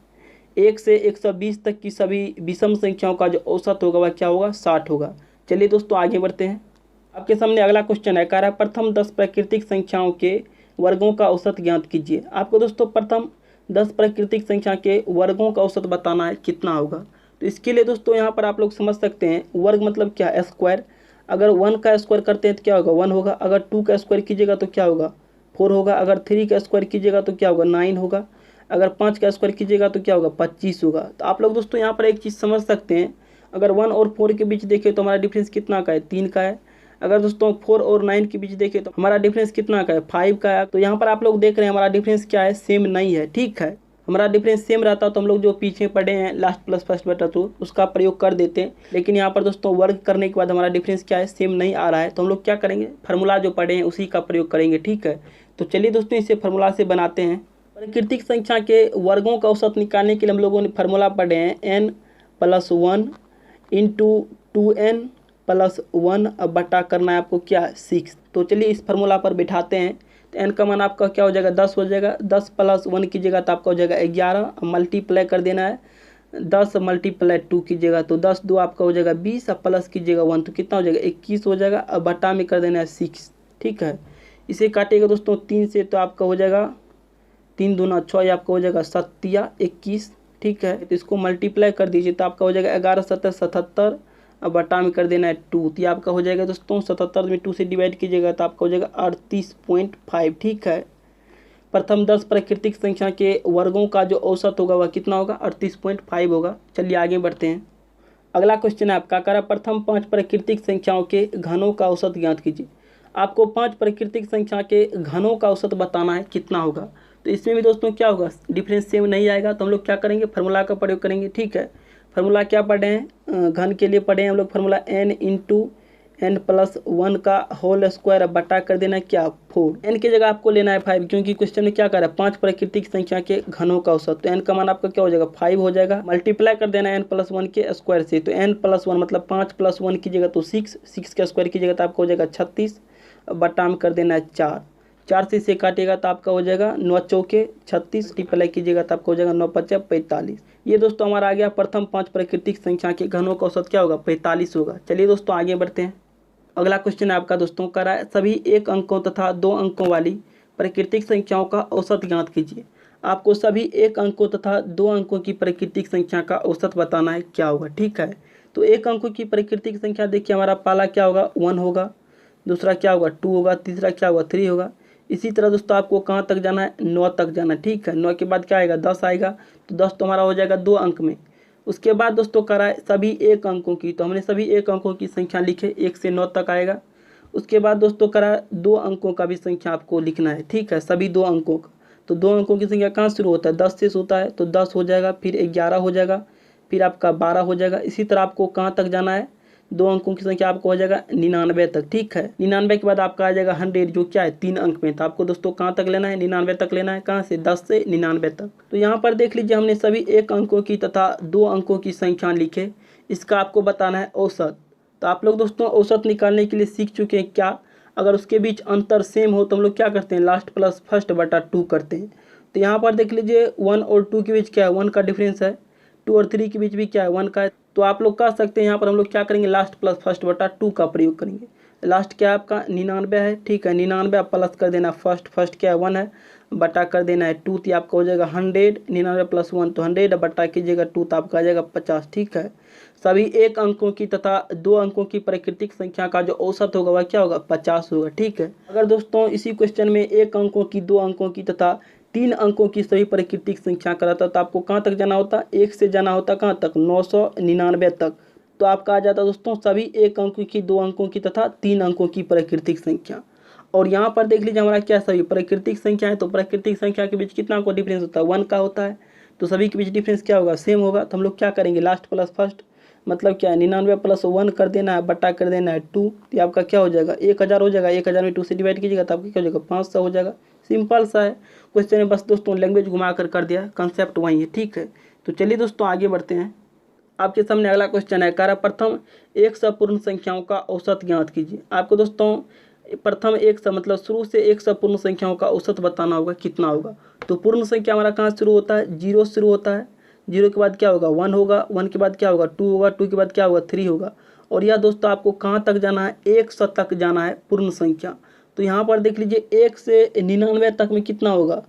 1 से 120 तक की सभी विषम संख्याओं का जो औसत होगा वह क्या होगा, 60 होगा। चलिए दोस्तों आगे बढ़ते हैं। आपके सामने अगला क्वेश्चन है, कह रहा है प्रथम 10 प्राकृतिक संख्याओं के वर्गों का औसत ज्ञात कीजिए। आपको दोस्तों प्रथम 10 प्राकृतिक संख्या के वर्गों का औसत बताना है कितना होगा। तो इसके लिए दोस्तों यहाँ पर आप लोग समझ सकते हैं, वर्ग मतलब क्या, स्क्वायर। अगर 1 का स्क्वायर करते हैं तो क्या होगा, 1 होगा। अगर 2 का स्क्वायर कीजिएगा तो क्या होगा, 4 होगा। अगर 3 का स्क्वायर कीजिएगा तो क्या होगा, 9 होगा। अगर 5 का स्क्वायर कीजिएगा तो क्या होगा, 25 होगा। तो आप लोग दोस्तों यहाँ पर एक चीज़ समझ सकते हैं, अगर 1 और 4 के बीच देखें तो हमारा डिफरेंस कितना का है, 3 का है। अगर दोस्तों 4 और 9 के बीच देखें तो हमारा डिफरेंस कितना का है, 5 का है। तो यहाँ पर आप लोग देख रहे हैं हमारा डिफरेंस क्या है, सेम नहीं है, ठीक है। हमारा डिफरेंस सेम रहता तो हम लोग जो पीछे पढ़े हैं लास्ट प्लस फर्स्ट बटा 2 उसका प्रयोग कर देते हैं। लेकिन यहाँ पर दोस्तों वर्ग करने के बाद हमारा डिफरेंस क्या है, सेम नहीं आ रहा है, तो हम लोग क्या करेंगे, फार्मूला जो पढ़े हैं उसी का प्रयोग करेंगे, ठीक है। तो चलिए दोस्तों इसे फार्मूला से बनाते हैं। प्राकृतिक संख्या के वर्गों का औसत निकालने के लिए हम लोगों ने फार्मूला पढ़े हैं, n+1 × 2n + 1 अब बटा करना है आपको क्या, 6। तो चलिए इस फार्मूला पर बिठाते हैं। तो n का मान आपका क्या हो जाएगा, 10 हो जाएगा। 10 + 1 कीजिएगा तो आपका हो जाएगा 11। मल्टीप्लाई कर देना है, 10 × 2 कीजिएगा तो 10 2 आपका हो जाएगा 20, अब प्लस कीजिएगा 1 तो कितना हो जाएगा, 21 हो जाएगा। अब बटा में कर देना है 6, ठीक है। इसे काटिएगा दोस्तों 3 से तो आपका हो जाएगा 3 दूना 6, आपका हो जाएगा 7 या 21, ठीक है। तो इसको मल्टीप्लाई कर दीजिए तो आपका हो जाएगा 11 7 77। अब बटा में कर देना है 2, तो आपका हो जाएगा दोस्तों 77 में 2 से डिवाइड कीजिएगा तो आपका हो जाएगा 38.5, ठीक है। प्रथम 10 प्राकृतिक संख्या के वर्गों का जो औसत होगा वह कितना होगा, 38.5 होगा। चलिए आगे बढ़ते हैं। अगला क्वेश्चन है आपका, करा प्रथम 5 प्राकृतिक संख्याओं के घनों का औसत ज्ञात कीजिए। आपको 5 प्राकृतिक संख्या के घनों का औसत बताना है कितना होगा। तो इसमें भी दोस्तों क्या होगा, डिफरेंस सेम नहीं आएगा, तो हम लोग क्या करेंगे, फार्मूला का प्रयोग करेंगे, ठीक है। फार्मूला क्या पढ़े हैं, घन के लिए पढ़े हैं हम लोग फार्मूला n × n+1 का होल स्क्वायर बटा कर देना है क्या, 4। n की जगह आपको लेना है 5, क्योंकि क्वेश्चन में क्या कर रहा है, 5 प्राकृतिक संख्या के घनों का औसत। तो n का मान आपका क्या हो जाएगा, 5 हो जाएगा। मल्टीप्लाई कर देना है n+1 के स्क्वायर से, तो n+1 मतलब 5 + 1 कीजिएगा तो 6, 6 का स्क्वायर कीजिएगा तो आपका हो जाएगा 36। बटा में कर देना है 4, 4 से इसे काटिएगा तो आपका हो जाएगा 9 चौके 36, मल्टीप्लाई कीजिएगा तो आपका हो जाएगा 9 5 45। ये दोस्तों हमारा आ गया प्रथम 5 प्राकृतिक संख्या के घनों का औसत क्या होगा, 45 होगा। चलिए दोस्तों आगे बढ़ते हैं। अगला क्वेश्चन है आपका दोस्तों, कह रहा है सभी 1 अंकों तथा 2 अंकों वाली प्राकृतिक संख्याओं का औसत ज्ञात कीजिए। आपको सभी 1 अंकों तथा 2 अंकों की प्राकृतिक संख्या का औसत बताना है क्या होगा, ठीक है। तो एक अंकों की प्राकृतिक संख्या देखिए हमारा पहला क्या होगा 1 होगा, दूसरा क्या होगा 2 होगा, तीसरा क्या होगा 3 होगा। इसी तरह दोस्तों आपको कहाँ तक जाना है 9 तक जाना है, ठीक है। 9 के बाद क्या आएगा 10 आएगा, तो 10 तो हमारा हो जाएगा 2 अंक में। उसके बाद दोस्तों करा है सभी एक अंकों की, तो हमने सभी एक अंकों की संख्या लिखे 1 से 9 तक आएगा। उसके बाद दोस्तों करा 2 अंकों का भी संख्या आपको लिखना है, ठीक है, सभी 2 अंकों का। तो 2 अंकों की संख्या कहाँ शुरू होता है 10 से होता है, तो 10 हो जाएगा, फिर 11 हो जाएगा, फिर आपका 12 हो जाएगा। इसी तरह आपको कहाँ तक जाना है 2 अंकों की संख्या आपको हो जाएगा 99 तक, ठीक है। 99 के बाद आपका आ जाएगा 100 जो क्या है 3 अंक में। तो आपको दोस्तों कहाँ तक लेना है 99 तक लेना है, कहाँ से 10 से 99 तक। तो यहाँ पर देख लीजिए हमने सभी एक अंकों की तथा 2 अंकों की संख्या लिखे, इसका आपको बताना है औसत। तो आप लोग दोस्तों औसत निकालने के लिए सीख चुके हैं क्या, अगर उसके बीच अंतर सेम हो तो हम लोग क्या करते हैं लास्ट प्लस फर्स्ट बटा 2 करते हैं। तो यहाँ पर देख लीजिए 1 और 2 के बीच क्या है 1 का डिफरेंस है, 2 और 3 के बीच भी क्या है 1 का है। तो आप लोग कह सकते हैं यहाँ पर हम लोग क्या करेंगे लास्ट प्लस फर्स्ट बटा 2 का प्रयोग करेंगे। लास्ट क्या है आपका 99 है, ठीक है। 99 आप प्लस कर देना फर्स्ट क्या है 1 है, बटा कर देना है 2, तो आपका हो जाएगा 100। 99 प्लस 1 तो 100, बटा कीजिएगा 2 तो आपका आ जाएगा 50, ठीक है। सभी एक अंकों की तथा 2 अंकों की प्राकृतिक संख्या का जो औसत होगा वह क्या होगा 50 होगा, ठीक है। अगर दोस्तों इसी क्वेश्चन में एक अंकों की 2 अंकों की तथा 3 अंकों की सभी प्राकृतिक संख्या कराता तो आपको कहाँ तक जाना होता 1 से जाना होता कहाँ तक 999 तक। तो आपका आ जाता दोस्तों सभी एक अंकों की 2 अंकों की तथा 3 अंकों की प्राकृतिक संख्या। और यहाँ पर देख लीजिए हमारा क्या सभी प्राकृतिक संख्या है, तो प्राकृतिक संख्या के बीच कितना को डिफरेंस होता है 1 का होता है, तो सभी के बीच डिफरेंस क्या होगा सेम होगा। तो हम लोग क्या करेंगे लास्ट प्लस फर्स्ट मतलब क्या है 99 प्लस 1 कर देना है, बटा कर देना है 2, तो आपका क्या हो जाएगा 1000 हो जाएगा। 1000 में 2 से डिवाइड कीजिएगा तो आपका क्या हो जाएगा 500 हो जाएगा। सिंपल सा है क्वेश्चन में, बस दोस्तों लैंग्वेज घुमा कर दिया, कंसेप्ट वही है, ठीक है। तो चलिए दोस्तों आगे बढ़ते हैं। आपके सामने अगला क्वेश्चन है कार्य प्रथम एक सपूर्ण संख्याओं का औसत ज्ञात कीजिए। आपको दोस्तों प्रथम एक सा मतलब शुरू से एक सपूर्ण संख्याओं का औसत बताना होगा कितना होगा। तो पूर्ण संख्या हमारा कहाँ शुरू होता है 0 शुरू होता है, 0 के बाद क्या होगा 1 होगा, 1 के बाद क्या होगा 2 होगा, 2 के बाद क्या होगा 3 होगा। और यह दोस्तों आपको कहाँ तक जाना है 100 तक जाना है पूर्ण संख्या। तो यहाँ पर देख लीजिए 1 से 99 तक में कितना होगा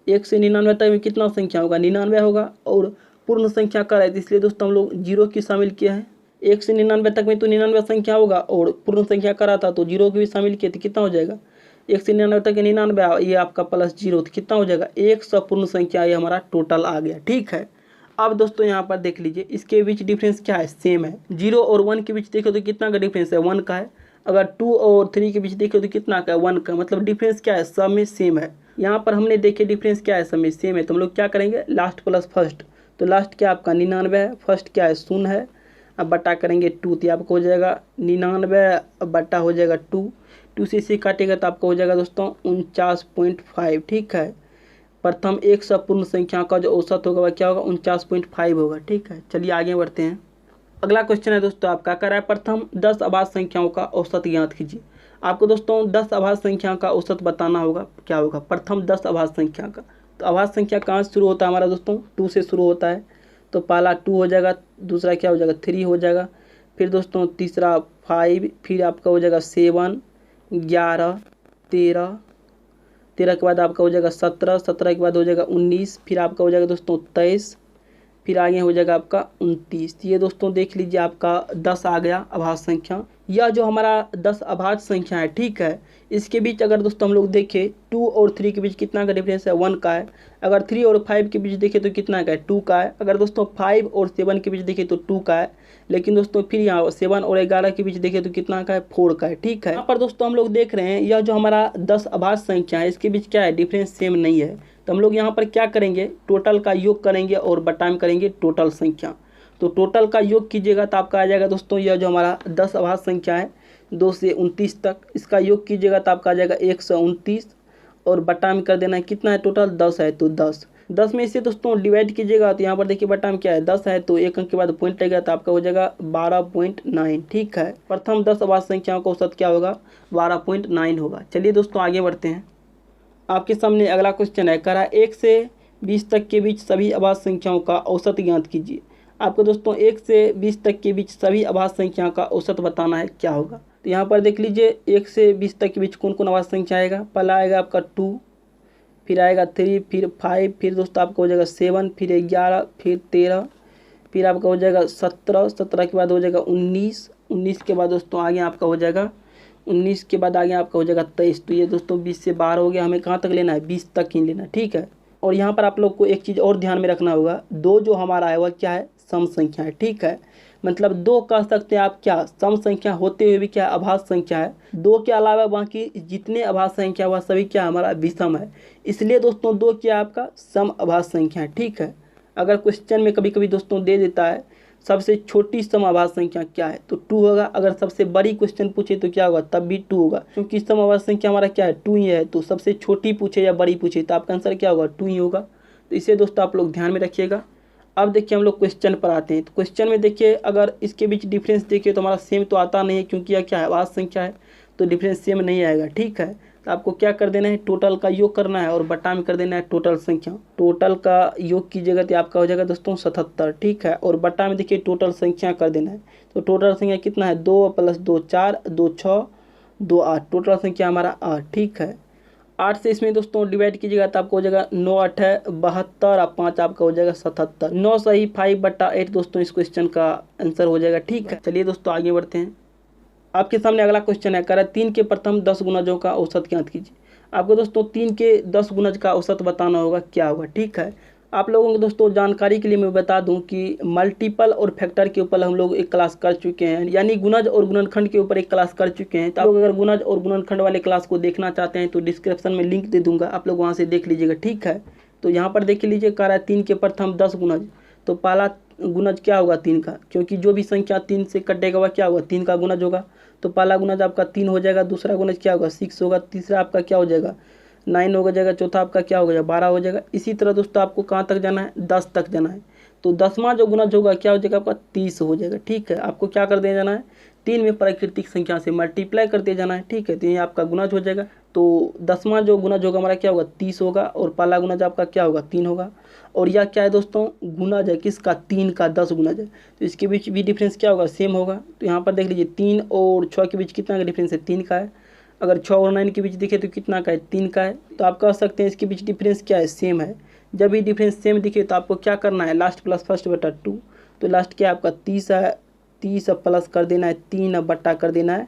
1 से 99 तक में कितना संख्या होगा 99 होगा। और पूर्ण संख्या का है इसलिए दोस्तों हम लोग 0 की शामिल किया है। 1 से 99 तक में तो 99 संख्या होगा और पूर्ण संख्या करा था तो 0 की भी शामिल किए तो कितना हो जाएगा 1 से 99 तक 99 ये आपका प्लस 0 तो कितना हो जाएगा 100 पूर्ण संख्या, ये हमारा टोटल आ गया, ठीक है। अब दोस्तों यहाँ पर देख लीजिए इसके बीच डिफरेंस क्या है सेम है। 0 और 1 के बीच देखो तो कितना का डिफरेंस है 1 का है। अगर 2 और 3 के बीच देखो तो कितना का है 1 का, मतलब डिफरेंस क्या है सब में सेम है। यहाँ पर हमने देखे डिफरेंस क्या है सब में सेम है, तो हम लोग क्या करेंगे लास्ट प्लस फर्स्ट। तो लास्ट क्या आपका 99 है, फर्स्ट क्या है 0 है, अब बटा करेंगे 2 तो आपको हो जाएगा 99 बटा हो जाएगा 2 से इसे काटेगा तो आपको हो जाएगा दोस्तों 49.5, ठीक है। प्रथम एक सपूर्ण संख्या का जो औसत होगा वह क्या होगा 49.5 होगा, ठीक है। चलिए आगे बढ़ते हैं। अगला क्वेश्चन है दोस्तों आपका कह रहा है प्रथम 10 अभाज्य संख्याओं का औसत ज्ञात कीजिए। आपको दोस्तों 10 अभाज्य संख्या का औसत बताना होगा क्या होगा प्रथम 10 अभाज्य संख्या का। तो अभाज्य संख्या कहाँ से शुरू होता है हमारा दोस्तों 2 से शुरू होता है। तो पहला 2 हो जाएगा, दूसरा क्या हो जाएगा 3 हो जाएगा, फिर दोस्तों तीसरा 5, फिर आपका हो जाएगा 7, 11, 13, 13 के बाद आपका हो जाएगा 17, 17 के बाद हो जाएगा 19, फिर आपका हो जाएगा दोस्तों 23, फिर आगे हो जाएगा आपका 29। ये दोस्तों देख लीजिए आपका 10 आ गया अभाज्य संख्या। यह जो हमारा 10 अभाज्य संख्या है, ठीक है, इसके बीच अगर दोस्तों हम लोग देखें 2 और 3 के बीच कितना का डिफरेंस है 1 का है। अगर 3 और 5 के बीच देखें तो कितना का है 2 का है। अगर दोस्तों 5 और 7 के बीच देखें तो 2 का है। लेकिन दोस्तों फिर यहाँ 7 और 11 के बीच देखें तो कितना का है 4 का है, ठीक है। यहाँ पर दोस्तों हम लोग देख रहे हैं यह जो हमारा 10 अभाज्य संख्या है इसके बीच क्या है डिफरेंस सेम नहीं है। तो हम लोग यहाँ पर क्या करेंगे टोटल का योग करेंगे और बटा में करेंगे टोटल संख्या। तो टोटल का योग कीजिएगा तो आपका आ जाएगा दोस्तों यह जो हमारा 10 अभाज्य संख्या है 2 से 29 तक, इसका योग कीजिएगा तो आपका आ जाएगा 129 और बटा में कर देना है कितना है टोटल 10 है तो 10 में इसे दोस्तों डिवाइड कीजिएगा तो यहाँ पर देखिए बटा में क्या है 10 है तो एक अंक के बाद पॉइंट लगेगा तो आपका हो जाएगा 12.9, ठीक है। प्रथम 10 अभाज्य संख्याओं का औसत क्या होगा 12.9 होगा। चलिए दोस्तों आगे बढ़ते हैं। आपके सामने अगला क्वेश्चन है कह रहा है 1 से 20 तक के बीच सभी अभाज्य संख्याओं का औसत ज्ञात कीजिए। आपको दोस्तों 1 से 20 तक के बीच सभी अभाज्य संख्या का औसत बताना है क्या होगा। तो यहाँ पर देख लीजिए 1 से 20 तक के बीच कौन कौन अभाज्य संख्या आएगा। पहला आएगा आपका 2, फिर आएगा 3, फिर 5, फिर दोस्तों आपका हो जाएगा 7, फिर 11, फिर 13, फिर आपका हो जाएगा 17, 17 के बाद हो जाएगा 19, 19 के बाद दोस्तों आगे आपका हो जाएगा 19 के बाद आगे आपका हो जाएगा 23। तो ये दोस्तों 20 से बाहर हो गया, हमें कहाँ तक लेना है 20 तक ही लेना है, ठीक है। और यहाँ पर आप लोग को एक चीज़ और ध्यान में रखना होगा, 2 जो हमारा है वह क्या है, सम संख्या है, ठीक है। मतलब 2 कह सकते हैं आप क्या, सम संख्या होते हुए भी क्या अभाज्य संख्या है। 2 के अलावा बाकी जितने अभाज्य संख्या वह सभी क्या हमारा विषम है, इसलिए दोस्तों 2 क्या आपका सम अभाज्य संख्या है, ठीक है। अगर क्वेश्चन में कभी कभी दोस्तों दे देता है सबसे छोटी सम अभाज्य संख्या क्या है, तो 2 होगा। अगर सबसे बड़ी क्वेश्चन पूछे तो क्या होगा, तब भी 2 होगा, क्योंकि सम अभाज्य संख्या हमारा क्या है 2 ही है। तो सबसे छोटी पूछे या बड़ी पूछे तो आपका आंसर क्या होगा 2 ही होगा। तो इसे दोस्तों आप लोग ध्यान में रखिएगा। अब देखिए हम लोग क्वेश्चन पर आते हैं। तो क्वेश्चन में देखिए अगर इसके बीच डिफरेंस देखिए तो हमारा सेम तो आता नहीं है, क्योंकि यह क्या है अभाज्य संख्या है, तो डिफरेंस सेम नहीं आएगा, ठीक है। तो आपको क्या कर देना है, टोटल का योग करना है और बटा में कर देना है टोटल संख्या। टोटल का योग कीजिएगा तो आपका हो जाएगा दोस्तों 77, ठीक है। और बटा में देखिए टोटल संख्या कर देना है। तो टोटल संख्या कितना है, 2 + 2 4, 2 6, 2 8, टोटल संख्या हमारा 8, ठीक है। 8 से इसमें दोस्तों डिवाइड कीजिएगा तो आपको हो जाएगा 9 8 है 72 और 5 आपका हो जाएगा 77। 9 सही 5/8 दोस्तों इस क्वेश्चन का आंसर हो जाएगा, ठीक है। चलिए दोस्तों आगे बढ़ते हैं। आपके सामने अगला क्वेश्चन है, कह रहा है 3 के प्रथम 10 गुणजों का औसत ज्ञात कीजिए। आपको दोस्तों 3 के 10 गुणज का औसत बताना होगा, क्या होगा, ठीक है। आप लोगों को दोस्तों जानकारी के लिए मैं बता दूं कि मल्टीपल और फैक्टर के ऊपर हम लोग एक क्लास कर चुके हैं, यानी गुणज और गुणनखंड के ऊपर एक क्लास कर चुके हैं। तो आप लोग अगर गुणज और गुणनखंड वाले क्लास को देखना चाहते हैं तो डिस्क्रिप्शन में लिंक दे दूंगा, आप लोग वहाँ से देख लीजिएगा, ठीक है। तो यहाँ पर देख लीजिए, कह रहा है 3 के प्रथम 10 गुणज। तो पहला गुणज क्या होगा 3 का, क्योंकि जो भी संख्या 3 से कटेगा वह क्या होगा 3 का गुणज होगा। तो पहला गुणज आपका 3 हो जाएगा, दूसरा गुणज क्या होगा 6 होगा, तीसरा आपका क्या हो जाएगा 9 हो जाएगा, चौथा आपका क्या हो जाएगा 12 हो जाएगा। इसी तरह दोस्तों आपको कहाँ तक जाना है, 10 तक जाना है। तो 10वां जो गुणज होगा क्या हो जाएगा आपका 30 हो जाएगा, ठीक है। आपको क्या कर दिया जाना है, 3 में प्राकृतिक संख्या से मल्टीप्लाई कर दिया जाना है, ठीक है। तो ये आपका गुणज हो जाएगा। तो 10वां जो गुणज होगा हमारा क्या होगा 30 होगा, और पहला गुणज आपका क्या होगा 3 होगा। और यह क्या है दोस्तों गुणज है किसका, 3 का 10 गुणज है। तो इसके बीच भी डिफरेंस क्या होगा सेम होगा। तो यहाँ पर देख लीजिए 3 और 6 के बीच कितना का डिफरेंस है 3 का है। अगर 6 और 9 के बीच दिखे तो कितना का है 3 का है। तो आप कह सकते हैं इसके बीच डिफरेंस क्या है सेम है। जब भी डिफरेंस सेम दिखे तो आपको क्या करना है, लास्ट प्लस फर्स्ट बटा 2। तो लास्ट क्या आपका 30 है, 30 प्लस कर देना है 3 बटा कर देना है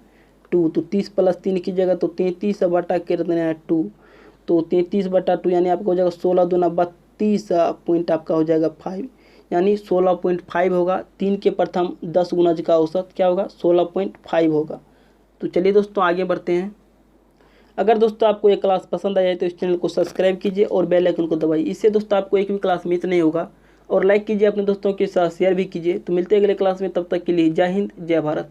2। तो 30 + 3 की जगह तो 33 बटा कर देना है 2। तो 33 बटा 2 यानी आपका हो जाएगा 16 दूना 32 पॉइंट आपका हो जाएगा 5, यानी 16.5 होगा। 3 के प्रथम 10 गुणज का औसत क्या होगा 16.5 होगा। तो चलिए दोस्तों आगे बढ़ते हैं। अगर दोस्तों आपको ये क्लास पसंद आया है तो इस चैनल को सब्सक्राइब कीजिए और बेल आइकन को दबाइए, इससे दोस्तों आपको एक भी क्लास मिस नहीं होगा। और लाइक कीजिए, अपने दोस्तों के साथ शेयर भी कीजिए। तो मिलते हैं अगले क्लास में, तब तक के लिए जय हिंद जय भारत।